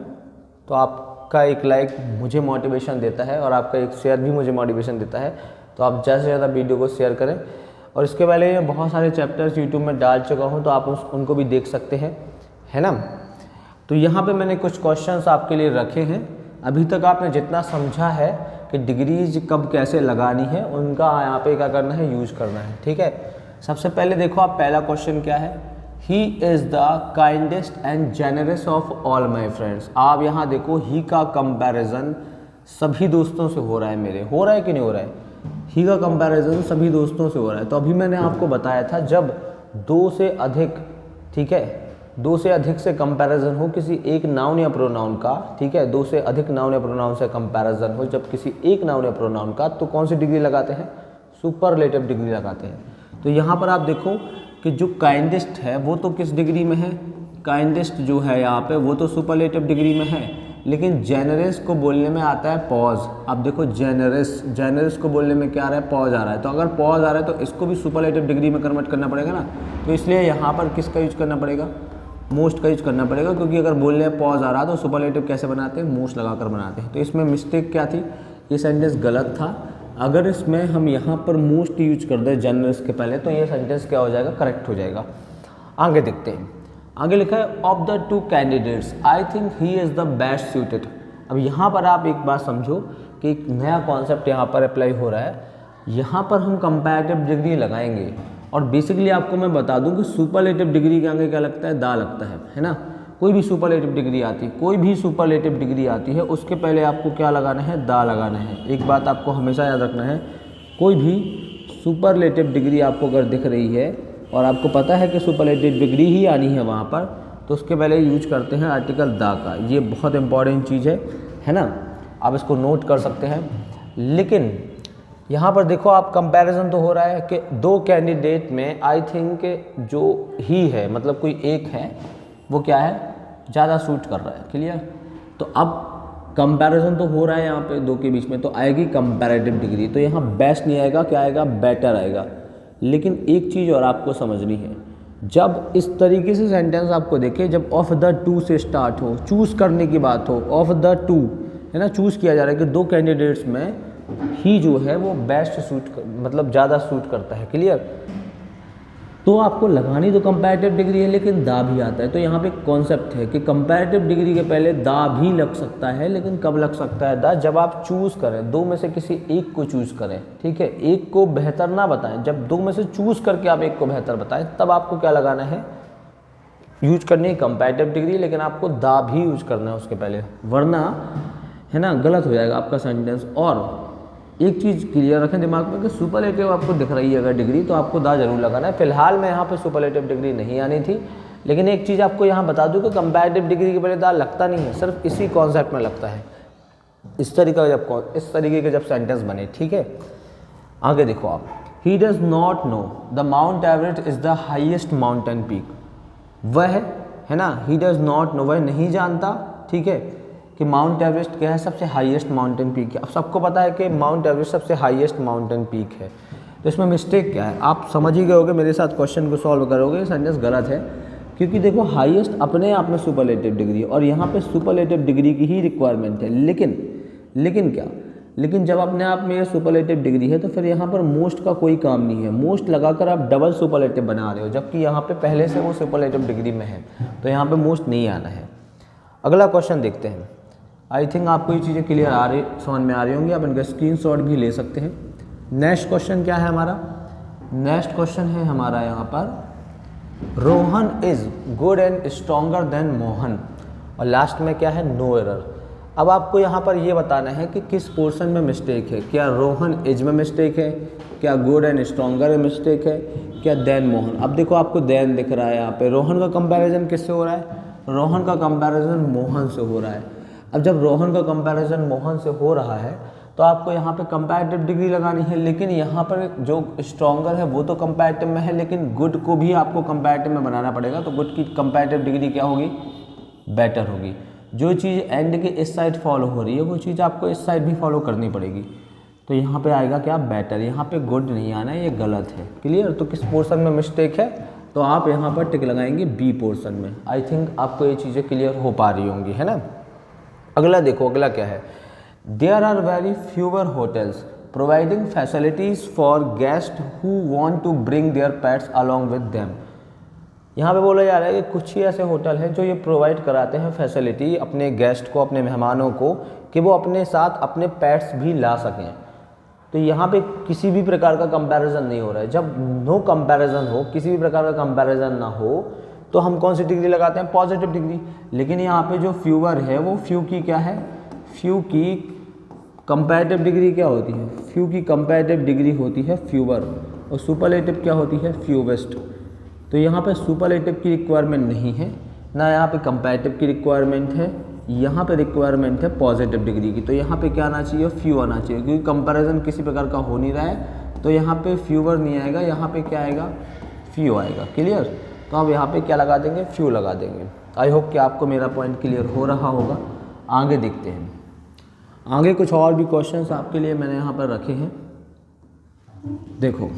तो आपका एक लाइक मुझे मोटिवेशन देता है और आपका एक शेयर भी मुझे मोटिवेशन देता है। तो आप ज़्यादा से ज़्यादा वीडियो को शेयर करें। और इसके पहले बहुत सारे चैप्टर्स यूट्यूब में डाल चुका हूँ, तो आप उनको भी देख सकते हैं, है ना। तो यहाँ पे मैंने कुछ क्वेश्चंस आपके लिए रखे हैं। अभी तक आपने जितना समझा है कि डिग्रीज कब कैसे लगानी है, उनका यहाँ पे क्या करना है, यूज करना है, ठीक है। सबसे पहले देखो आप, पहला क्वेश्चन क्या है, he is the kindest and generous of all my friends. आप यहाँ देखो, ही का कंपैरिजन सभी दोस्तों से हो रहा है मेरे, हो रहा है कि नहीं हो रहा है, ही का कंपैरिजन सभी दोस्तों से हो रहा है। तो अभी मैंने आपको बताया था, जब दो से अधिक, ठीक है, दो से अधिक से कंपैरिजन हो किसी एक नाउन या प्रोनाउन का, ठीक है, दो से अधिक नाउन या प्रोनाउन से कंपैरिजन हो जब किसी एक नाउन या प्रोनाउन का, तो कौन सी डिग्री लगाते हैं, सुपरलेटिव डिग्री लगाते हैं। तो यहाँ पर आप देखो कि जो काइंडेस्ट है वो तो किस डिग्री में है, काइंडेस्ट जो है यहाँ पे वो तो सुपरलेटिव डिग्री में है, लेकिन जेनरस को बोलने में आता है पॉज। आप देखो जेनरस को बोलने में क्या आ रहा है, पॉज आ रहा है। तो अगर पॉज आ रहा है तो इसको भी सुपरलेटिव डिग्री में कन्वर्ट करना पड़ेगा ना। तो इसलिए यहाँ पर किसका यूज करना पड़ेगा, मोस्ट का यूज करना पड़ेगा, क्योंकि अगर बोलने में पॉज आ रहा है तो सुपरलेटिव कैसे बनाते हैं, मोस्ट लगाकर बनाते हैं। तो इसमें मिस्टेक क्या थी, ये सेंटेंस गलत था। अगर इसमें हम यहाँ पर मोस्ट यूज कर दें जेनरस के पहले, तो ये सेंटेंस क्या हो जाएगा, करेक्ट हो जाएगा। आगे देखते हैं। आगे लिखा है, of the two candidates I think he is the best suited. अब यहाँ पर आप एक बात समझो कि एक नया कॉन्सेप्ट यहाँ पर अप्लाई हो रहा है। यहाँ पर हम कंपैरेटिव डिग्री लगाएंगे, और बेसिकली आपको मैं बता दूं कि सुपरलेटिव डिग्री के आगे क्या लगता है, दा लगता है ना। कोई भी सुपरलेटिव डिग्री आती है, कोई भी सुपरलेटिव डिग्री आती है, उसके पहले आपको क्या लगाना है, दा लगाना है। एक बात आपको हमेशा याद रखना है, कोई भी सुपरलेटिव डिग्री आपको अगर दिख रही है और आपको पता है कि सुपरलेटिव डिग्री ही आनी है वहाँ पर, तो उसके पहले यूज करते हैं आर्टिकल दा का। ये बहुत इंपॉर्टेंट चीज़ है ना, आप इसको नोट कर सकते हैं। लेकिन यहाँ पर देखो आप, कंपैरिजन तो हो रहा है कि दो कैंडिडेट में आई थिंक जो ही है, मतलब कोई एक है, वो क्या है, ज़्यादा सूट कर रहा है, क्लियर। तो अब कंपैरिजन तो हो रहा है यहाँ पे दो के बीच में, तो आएगी कंपैरेटिव डिग्री। तो यहाँ बेस्ट नहीं आएगा, क्या आएगा, बेटर आएगा। लेकिन एक चीज़ और आपको समझनी है, जब इस तरीके से सेंटेंस आपको देखे, जब ऑफ द टू से स्टार्ट हो, चूज़ करने की बात हो, ऑफ द टू है ना, चूज़ किया जा रहा है कि दो कैंडिडेट्स में ही जो है वो बेस्ट सूट मतलब ज़्यादा सूट करता है, क्लियर। तो आपको लगानी तो कंपैरेटिव डिग्री है, लेकिन दा भी आता है। तो यहाँ पे कॉन्सेप्ट है कि कंपैरेटिव डिग्री के पहले दा भी लग सकता है, लेकिन कब लग सकता है दा, जब आप चूज़ करें, दो में से किसी एक को चूज़ करें, ठीक है, एक को बेहतर ना बताएं। जब दो में से चूज़ करके आप एक को बेहतर बताएं, तब आपको क्या लगाना है, यूज करनी है कंपैरेटिव डिग्री, लेकिन आपको दा भी यूज करना है उसके पहले, वरना है ना गलत हो जाएगा आपका सेंटेंस। और एक चीज़ क्लियर रखें दिमाग में कि सुपरलेटिव आपको दिख रही है अगर डिग्री, तो आपको दा जरूर लगाना है। फिलहाल में यहाँ पे सुपरलेटिव डिग्री नहीं आनी थी, लेकिन एक चीज़ आपको यहाँ बता दूँ कि कंपैरेटिव डिग्री के पहले दा लगता नहीं है, सिर्फ इसी कॉन्सेप्ट में लगता है, इस तरीके के जब सेंटेंस बने, ठीक है। आगे देखो आप, he does not know the mount Everest is the highest mountain peak. वह है ना, ही डज नॉट नो, वह नहीं जानता, ठीक है, कि माउंट एवरेस्ट क्या है, सबसे हाईएस्ट माउंटेन पीक है। अब सबको पता है कि माउंट एवरेस्ट सबसे हाईएस्ट माउंटेन पीक है। तो इसमें मिस्टेक क्या है, आप समझ ही गए होगे, मेरे साथ क्वेश्चन को सॉल्व करोगे, सेंटेंस गलत है। क्योंकि देखो हाईएस्ट अपने आप में सुपरलेटिव डिग्री है, और यहाँ पे सुपरलेटिव डिग्री की ही रिक्वायरमेंट है। लेकिन क्या, लेकिन जब अपने आप में ये सुपरलेटिव डिग्री है, तो फिर यहाँ पर मोस्ट का कोई काम नहीं है। मोस्ट लगाकर आप डबल सुपरलेटिव बना रहे हो, जबकि यहाँ पे पहले से वो सुपरलेटिव डिग्री में है, तो यहाँ पे मोस्ट नहीं आना है। अगला क्वेश्चन देखते हैं। आई थिंक आपको ये चीज़ें क्लियर समझ में आ रही होंगी, आप इनका स्क्रीनशॉट भी ले सकते हैं। नेक्स्ट क्वेश्चन क्या है हमारा, नेक्स्ट क्वेश्चन है हमारा यहाँ पर, Rohan is good and stronger than Mohan, और लास्ट में क्या है, नो एरर। अब आपको यहाँ पर ये बताना है कि किस पोर्शन में मिस्टेक है, क्या रोहन इज में मिस्टेक है, क्या गुड एंड स्ट्रॉन्गर में मिस्टेक है, क्या देन मोहन। अब देखो आपको देन दिख रहा है यहाँ पे, रोहन का कंपैरिजन किससे हो रहा है, रोहन का कंपैरिजन मोहन से हो रहा है। अब जब रोहन का कंपैरिजन मोहन से हो रहा है, तो आपको यहाँ पे कंपैरेटिव डिग्री लगानी है, लेकिन यहाँ पर जो स्ट्रॉन्गर है वो तो कंपैरेटिव में है, लेकिन गुड को भी आपको कंपैरेटिव में बनाना पड़ेगा। तो गुड की कंपैरेटिव डिग्री क्या होगी, बेटर होगी। जो चीज़ एंड के इस साइड फॉलो हो रही है वो चीज़ आपको इस साइड भी फॉलो करनी पड़ेगी। तो यहाँ पे आएगा क्या, बेटर। यहाँ पे गुड नहीं आना है, ये गलत है। क्लियर। तो किस पोर्शन में मिस्टेक है, तो आप यहाँ पर टिक लगाएंगे बी पोर्शन में। आई थिंक आपको ये चीज़ें क्लियर हो पा रही होंगी, है ना। अगला देखो, अगला क्या है, there are very fewer hotels providing facilities for guest who want to bring their pets along with them. यहाँ पे बोला जा रहा है कि कुछ ही ऐसे होटल हैं जो ये प्रोवाइड कराते हैं फैसिलिटी अपने गेस्ट को, अपने मेहमानों को, कि वो अपने साथ अपने पेट्स भी ला सकें। तो यहाँ पे किसी भी प्रकार का कंपैरिजन नहीं हो रहा है। जब नो कंपैरिजन हो, किसी भी प्रकार का कंपैरिजन ना हो, तो हम कौन सी डिग्री लगाते हैं, पॉजिटिव डिग्री। लेकिन यहाँ पे जो फ्यूअर है वो फ्यू की क्या है, फ्यू की कंपैरेटिव डिग्री क्या होती है, फ्यू की कंपैरेटिव डिग्री होती है फ्यूअर, और सुपरलेटिव क्या होती है, फ्यूवेस्ट। तो यहाँ पे सुपरलेटिव की रिक्वायरमेंट नहीं है, ना यहाँ पे कंपैरेटिव की रिक्वायरमेंट है, यहाँ पे रिक्वायरमेंट है पॉजिटिव डिग्री की। तो यहाँ पे क्या आना चाहिए, फ्यू आना चाहिए, क्योंकि कंपैरिजन किसी प्रकार का हो नहीं रहा है। तो यहाँ पे फ्यूअर नहीं आएगा, यहाँ पे क्या आएगा, फ्यू आएगा। क्लियर। तो आप यहाँ पे क्या लगा देंगे, फ्यू लगा देंगे। आई होप कि आपको मेरा पॉइंट क्लियर हो रहा होगा। आगे देखते हैं, आगे कुछ और भी क्वेश्चंस आपके लिए मैंने यहाँ पर रखे हैं। देखो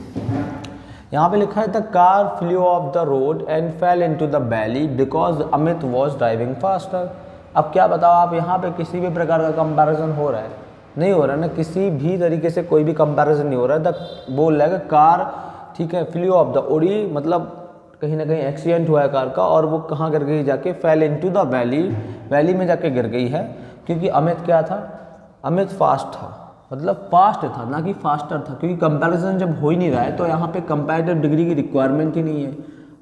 यहाँ पे लिखा है, the car flew off the road and fail into the valley because Amit was driving faster. अब क्या बताओ आप, यहाँ पे किसी भी प्रकार का कंपैरिजन हो रहा है, नहीं हो रहा है ना, किसी भी तरीके से कोई भी कंपैरिजन नहीं हो रहा है। द बोल रहा है कि कार, ठीक है, फ्लू ऑफ द, उड़ी मतलब कहीं ना कहीं एक्सीडेंट हुआ है कार का, और वो कहाँ गिर गई, जाके fail into the valley, valley में जाके गिर गई है। क्योंकि अमित क्या था, अमित फास्ट था, मतलब फास्ट था, ना कि फास्टर था। क्योंकि कंपैरिजन जब हो ही नहीं रहा है तो यहाँ पे कंपैरेटिव डिग्री की रिक्वायरमेंट ही नहीं है।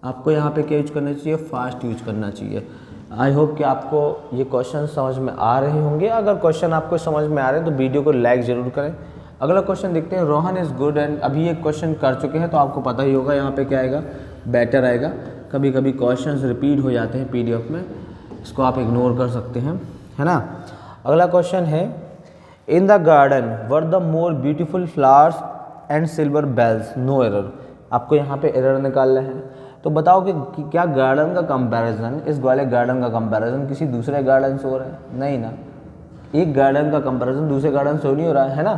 आपको यहाँ पे क्या यूज करना चाहिए, फास्ट यूज करना चाहिए। आई होप कि आपको ये क्वेश्चन समझ में आ रहे होंगे। अगर क्वेश्चन आपको समझ में आ रहे हैं तो वीडियो को लाइक ज़रूर करें। अगला क्वेश्चन देखते हैं, रोहन इज़ गुड एंड, अभी ये क्वेश्चन कर चुके हैं तो आपको पता ही होगा यहाँ पे क्या आएगा, बेटर आएगा। कभी कभी क्वेश्चंस रिपीट हो जाते हैं पीडीएफ में, इसको आप इग्नोर कर सकते हैं, है ना। अगला क्वेश्चन है, in the garden were the more beautiful flowers and silver bells, no error. आपको यहाँ पे एरर निकालना है। तो बताओ कि क्या गार्डन का कंपैरिजन, इस वाले गार्डन का कंपैरिजन किसी दूसरे गार्डन से हो रहा है, नहीं ना। एक गार्डन का कंपैरिजन दूसरे गार्डन से हो नहीं हो रहा है ना।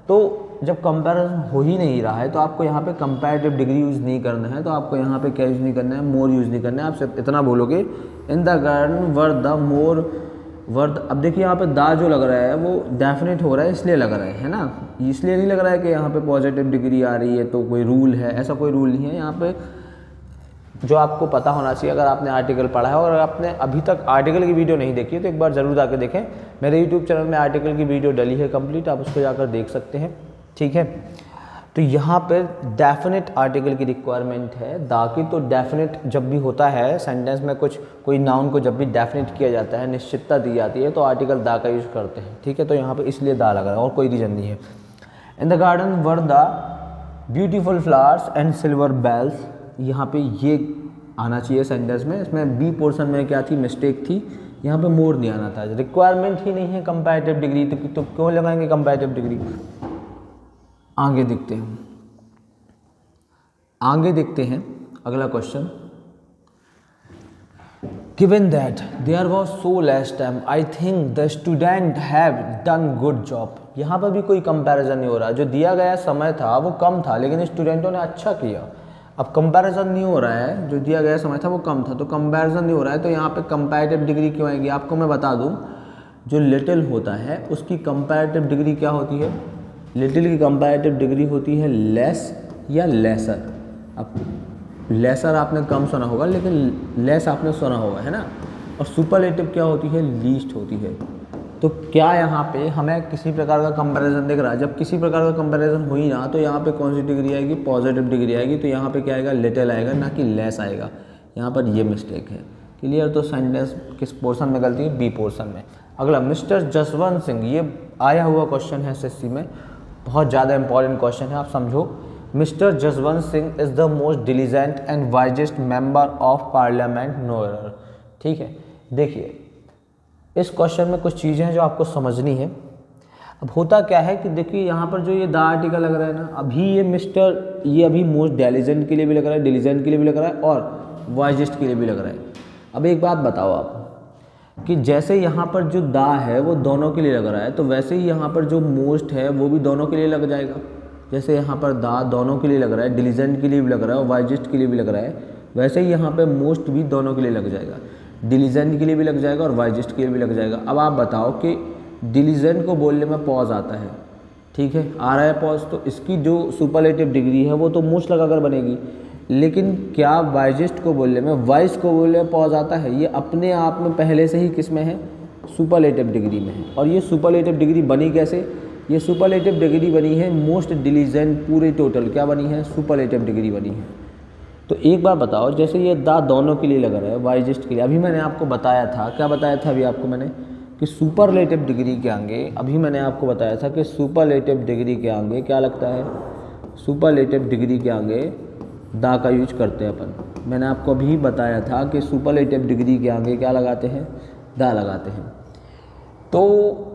तो जब कंपैरिजन हो ही नहीं रहा है तो आपको यहाँ पे कंपैरेटिव डिग्री यूज़ नहीं करना है। तो आपको यहाँ पे क्या यूज़ नहीं करना है, मोर यूज़ नहीं करना है। आप सिर्फ इतना बोलोगे, इन the garden were the more word. अब देखिए यहाँ पे दा जो लग रहा है वो डेफिनेट हो रहा है, इसलिए लग रहा है ना, इसलिए नहीं लग रहा है कि यहाँ पे पॉजिटिव डिग्री आ रही है तो कोई रूल है, ऐसा कोई रूल नहीं है। यहाँ पे जो आपको पता होना चाहिए, अगर आपने आर्टिकल पढ़ा है और अगर आपने अभी तक आर्टिकल की वीडियो नहीं देखी है तो एक बार ज़रूर जाकर देखें। मेरे यूट्यूब चैनल में आर्टिकल की वीडियो डली है कंप्लीट, आप उसको जाकर देख सकते हैं, ठीक है। तो यहाँ पे डेफिनेट आर्टिकल की रिक्वायरमेंट है दा की। तो डेफिनेट जब भी होता है सेंटेंस में, कुछ कोई नाउन को जब भी डेफिनेट किया जाता है, निश्चितता दी जाती है, तो आर्टिकल दा का यूज़ करते हैं, ठीक है। तो यहाँ पे इसलिए दा लग रहा है और कोई रीज़न नहीं है। In the garden were the beautiful flowers and silver bells, यहाँ पे ये आना चाहिए सेंटेंस में। इसमें बी पोर्शन में क्या थी, मिस्टेक थी, यहाँ पे मोर नहीं आना था। रिक्वायरमेंट ही नहीं है कंपैरेटिव डिग्री, तो क्यों लगाएंगे कंपैरेटिव डिग्री। आगे देखते हैं, आगे देखते हैं अगला question. Given that there was so less time I think the student have done good job. यहाँ पर भी कोई कंपैरिजन नहीं हो रहा, जो दिया गया समय था वो कम था लेकिन स्टूडेंटों ने अच्छा किया। अब कंपैरिजन नहीं हो रहा है, जो दिया गया समय था वो कम था, तो कंपैरिजन नहीं हो रहा है, तो यहाँ पे कंपैरेटिव डिग्री क्यों आएगी। आपको मैं बता दूँ, जो लिटिल होता है उसकी कंपैरेटिव डिग्री क्या होती है, लिटिल की कंपैरेटिव डिग्री होती है लेस या लेसर। अब लेसर आपने कम सुना होगा लेकिन लेस आपने सुना होगा, है ना। और सुपरलेटिव क्या होती है, लीस्ट होती है। तो क्या यहाँ पे हमें किसी प्रकार का कंपैरिजन दिख रहा है, जब किसी प्रकार का कंपैरिजन हो ही ना, तो यहाँ पे कौन सी डिग्री आएगी, पॉजिटिव डिग्री आएगी। तो यहाँ पे क्या आएगा, लिटिल आएगा, ना कि लेस आएगा। यहाँ पर ये मिस्टेक है, क्लियर। तो सेंटेंस किस पोर्शन में गलती है, बी पोर्शन में। अगला, मिस्टर जसवंत सिंह, ये आया हुआ क्वेश्चन है एसएससी में, बहुत ज़्यादा इंपॉर्टेंट क्वेश्चन है, आप समझो। Mister Jaswant Singh is the most diligent and wisest member of parliament, no error, ठीक है। देखिए इस क्वेश्चन में कुछ चीज़ें हैं जो आपको समझनी है। अब होता क्या है कि देखिए यहाँ पर जो ये द आर्टिकल लग रहा है ना, अभी ये मिस्टर, ये अभी मोस्ट डेलीजेंट के लिए भी लग रहा है, डिलीजेंट के लिए भी लग रहा है और वाइजेस्ट के लिए भी लग रहा है। अब एक बात बताओ आप कि जैसे यहाँ पर जो दा है वो दोनों के लिए लग रहा है, तो वैसे ही यहाँ पर जो मोस्ट है वो भी दोनों के लिए लग जाएगा। जैसे यहाँ पर दा दोनों के लिए लग रहा है, डिलीजेंट के लिए भी लग रहा है और वाइजेस्ट के लिए भी लग रहा है, वैसे ही यहाँ पे मोस्ट भी दोनों के लिए लग जाएगा, डिलीजेंट के लिए भी लग जाएगा और वाइजेस्ट के लिए भी लग जाएगा। अब आप बताओ कि डिलीजेंट को बोलने में पॉज आता है, ठीक है, आ रहा है पॉज, तो इसकी जो सुपरलेटिव डिग्री है वो तो मोस्ट लगाकर बनेगी। लेकिन क्या वाइजेस्ट को बोलने में, वाइस को बोलने में पॉज आता है? ये अपने आप में पहले से ही किस में है, सुपरलेटिव डिग्री में है। और ये सुपरलेटिव डिग्री बनी कैसे? ये सुपरलेटिव डिग्री बनी है मोस्ट डिलीजेंट, पूरे टोटल क्या बनी है, सुपरलेटिव डिग्री बनी है। तो एक बार बताओ, जैसे ये दा दोनों के लिए लग रहा है, वाइजेस्ट के लिए, अभी मैंने आपको बताया था, क्या बताया था अभी आपको मैंने, कि सुपरलेटिव डिग्री के आगे, अभी मैंने आपको बताया था कि सुपरलेटिव डिग्री के आगे क्या लगता है, सुपरलेटिव डिग्री के आगे दा का यूज करते हैं अपन। मैंने आपको अभी बताया था कि सुपरलेटिव डिग्री के आगे क्या लगाते हैं, दा लगाते हैं। तो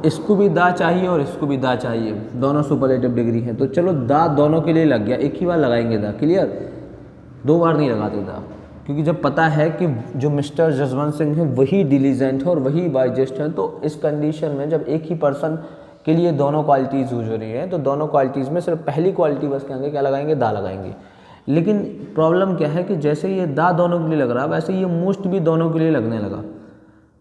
इसको भी दा चाहिए और इसको भी दा चाहिए, दोनों सुपरलेटिव डिग्री हैं। तो चलो दा दोनों के लिए लग गया, एक ही बार लगाएंगे दा, क्लियर, दो बार नहीं लगाते दा, क्योंकि जब पता है कि जो मिस्टर जसवंत सिंह हैं वही डिलीजेंट है और वही वाइजेस्ट है, तो इस कंडीशन में जब एक ही पर्सन के लिए दोनों क्वालिटीज़ यूज हो रही है, तो दोनों क्वालिटीज़ में सिर्फ पहली क्वालिटी बस के आगे क्या लगाएंगे, दा लगाएंगे। लेकिन प्रॉब्लम क्या है कि जैसे ये दा दोनों के लिए लग रहा है, वैसे ये मोस्ट भी दोनों के लिए लगने लगा,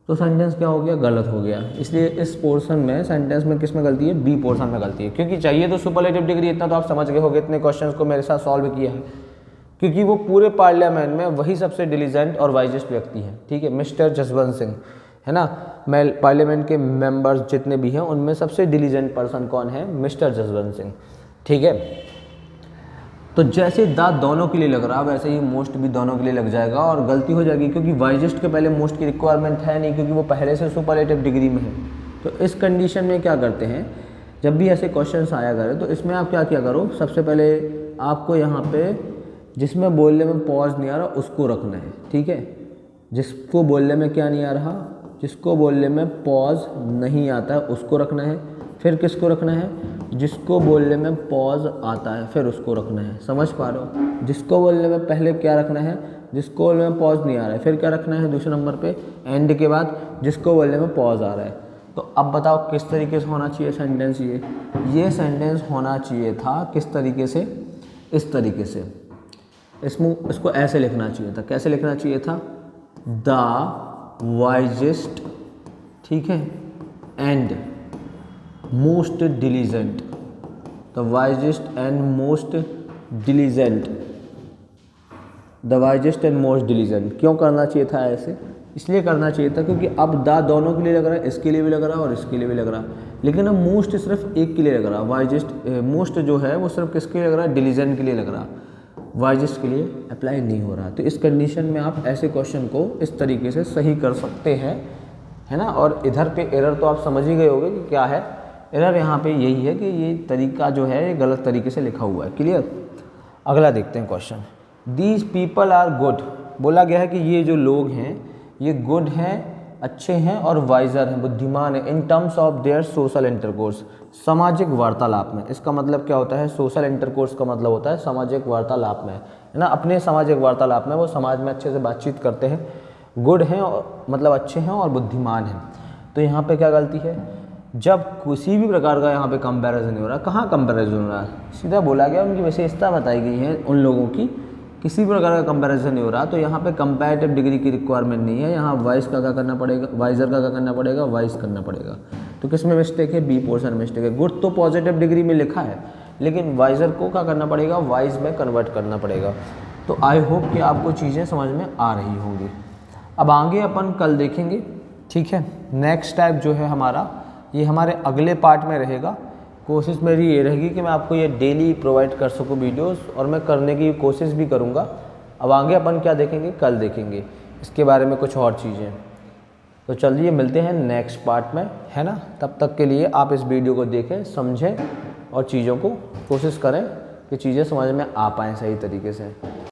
तो सेंटेंस क्या हो गया, गलत हो गया। इसलिए इस पोर्शन में, सेंटेंस में किस में गलती है, बी पोर्शन में गलती है। क्योंकि चाहिए तो सुपरलेटिव डिग्री, इतना तो आप समझ गए होंगे, इतने क्वेश्चंस को मेरे साथ सॉल्व किया है, क्योंकि वो पूरे पार्लियामेंट में वही सबसे डिलीजेंट और वाइजेस्ट व्यक्ति हैं, ठीक है, मिस्टर जसवंत सिंह, है ना। मैं पार्लियामेंट के मेंबर्स जितने भी हैं उनमें सबसे डिलीजेंट पर्सन कौन है, मिस्टर जसवंत सिंह, ठीक है। तो जैसे दा दोनों के लिए लग रहा है, वैसे ही मोस्ट भी दोनों के लिए लग जाएगा और गलती हो जाएगी, क्योंकि वाइजेस्ट के पहले मोस्ट की रिक्वायरमेंट है नहीं, क्योंकि वो पहले से सुपरलेटिव डिग्री में है। तो इस कंडीशन में क्या करते हैं, जब भी ऐसे क्वेश्चन आया करें तो इसमें आप क्या किया करो, सबसे पहले आपको यहाँ पे जिसमें बोलने में पॉज नहीं आ रहा उसको रखना है, ठीक है। जिसको बोलने में क्या नहीं आ रहा, जिसको बोलने में पॉज नहीं आता है उसको रखना है। फिर किसको रखना है, जिसको बोलने में पॉज आता है फिर उसको रखना है। समझ पा रहे हो, जिसको बोलने में पहले क्या रखना है, जिसको बोलने में पॉज नहीं आ रहा है, फिर क्या रखना है दूसरे नंबर पे, एंड के बाद जिसको बोलने में पॉज आ रहा है। तो अब बताओ किस तरीके से होना चाहिए सेंटेंस, ये सेंटेंस होना चाहिए था किस तरीके से, इस तरीके से, इसको ऐसे लिखना चाहिए था। कैसे लिखना चाहिए था, द वाइजेस्ट, ठीक है, and most diligent, the wisest and most diligent, the wisest and most diligent. क्यों करना चाहिए था ऐसे, इसलिए करना चाहिए था क्योंकि अब दा दोनों के लिए लग रहा है, इसके लिए भी लग रहा है और इसके लिए भी लग रहा है, लेकिन अब मोस्ट सिर्फ एक के लिए लग रहा है। वाइजेस्ट मोस्ट जो है वो सिर्फ किसके लिए लग रहा है, डिलीजेंट के लिए लग रहा है, वाइजेस्ट के लिए अप्लाई नहीं हो रहा। तो इस कंडीशन में आप ऐसे क्वेश्चन को इस तरीके से सही कर सकते हैं, है ना। और इधर पे एरर तो आप समझ ही गए होंगे कि क्या है एरर, यहाँ पे यही है कि ये तरीका जो है ये गलत तरीके से लिखा हुआ है, क्लियर। अगला देखते हैं question, these people are good, बोला गया है कि ये जो लोग हैं ये गुड हैं, अच्छे हैं और वाइजर हैं, बुद्धिमान है, in terms of their social intercourse, सामाजिक वार्तालाप में। इसका मतलब क्या होता है, सोशल इंटरकोर्स का मतलब होता है सामाजिक वार्तालाप में, है ना। अपने सामाजिक वार्तालाप में वो समाज में अच्छे से बातचीत करते हैं, गुड हैं और मतलब अच्छे हैं और बुद्धिमान हैं। तो यहाँ पे क्या गलती है, जब किसी भी प्रकार का यहाँ पे कंपैरिजन नहीं हो रहा, कहाँ कंपैरिजन हो रहा है, सीधा बोला गया उनकी विशेषता बताई गई है उन लोगों की, किसी भी प्रकार का कंपैरिजन नहीं हो रहा। तो यहाँ पे कंपैरेटिव डिग्री की रिक्वायरमेंट नहीं है, यहाँ वाइस का क्या करना पड़ेगा, वाइजर का क्या करना पड़ेगा, वाइस करना पड़ेगा। तो किस में मिस्टेक है, बी पोर्शन मिस्टेक है। गुड तो पॉजिटिव डिग्री में लिखा है, लेकिन वाइजर को क्या करना पड़ेगा, वाइज में कन्वर्ट करना पड़ेगा। तो आई होप कि आपको चीज़ें समझ में आ रही होंगी। अब आगे अपन कल देखेंगे, ठीक है। नेक्स्ट टाइप जो है हमारा, ये हमारे अगले पार्ट में रहेगा। कोशिश मेरी ये रहेगी कि मैं आपको ये डेली प्रोवाइड कर सकूँ वीडियोस, और मैं करने की कोशिश भी करूँगा। अब आगे अपन क्या देखेंगे, कल देखेंगे इसके बारे में कुछ और चीज़ें। तो चलिए मिलते हैं नेक्स्ट पार्ट में, है ना। तब तक के लिए आप इस वीडियो को देखें, समझें और चीज़ों को कोशिश करें कि चीज़ें समझ में आ पाएँ सही तरीके से।